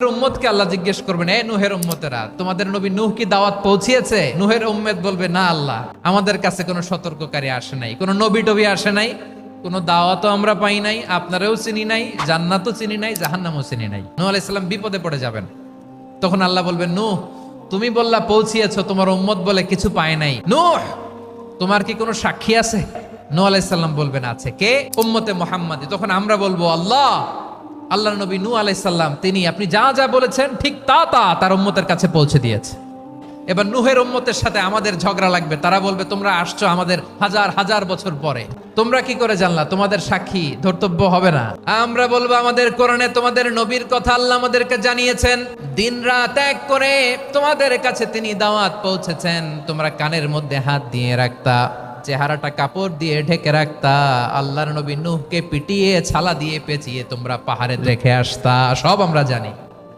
উম্মতকে আল্লাহ জিজ্ঞেস করবেন, এ নূহের উম্মতেরা, তোমাদের নবী নূহ কি দাওয়াত পৌঁছিয়েছে? নূহের উম্মত বলবে, না আল্লাহ, আমাদের কাছে কোনো সতর্ককারী আসে নাই, কোনো নবী টবি আসে নাই, কোনো দাওয়াতও আমরা পাই নাই, আপনারাও চিনি নাই, জান্নাতও চিনি নাই, জাহান্নামও চিনি নাই। নূহ আলাইহিস সালাম বিপদে পড়ে যাবেন। তখন আল্লাহ বলবেন, নূহ তুমি বললা পৌঁছিয়েছো, তোমার উম্মত বলে কিছু পায় নাই। নূহ তোমার কি কোনো সাক্ষী আছে? নূহ আলাইহিস সালাম বলবেন, আছে। কে? উম্মতে মুহাম্মাদি। তখন আমরা বলবো, আল্লাহ, আল্লাহর নবী নূহ আলাইহিস সালাম তিনি আপনি যা যা বলেছেন ঠিক তা তা তার উম্মতের কাছে পৌঁছে দিয়েছে। এবার নূহের উম্মতের সাথে আমাদের ঝগড়া লাগবে। তারা বলবে, তোমরা আসছো আমাদের হাজার হাজার বছর পরে, তোমরা কি করে জানলা? তোমাদের সাক্ষী ধর্তব্য হবে না? আমরা বলবো, আমাদের কোরআনে তোমাদের নবীর কথা আল্লাহ আমাদেরকে জানিয়েছেন, দিন রাত এক করে তোমাদের কাছে তিনি দাওয়াত পৌঁছেছেন। তোমরা কানের মধ্যে হাত দিয়ে রাখতা, চেহারাটা কাপড় দিয়ে ঢেকে রাখতা, আল্লাহর নবী নূহকে পিটিয়ে ছালা দিয়ে পেঁচিয়ে তোমরা পাহাড়ে রেখে আসতা, সব আমরা জানি।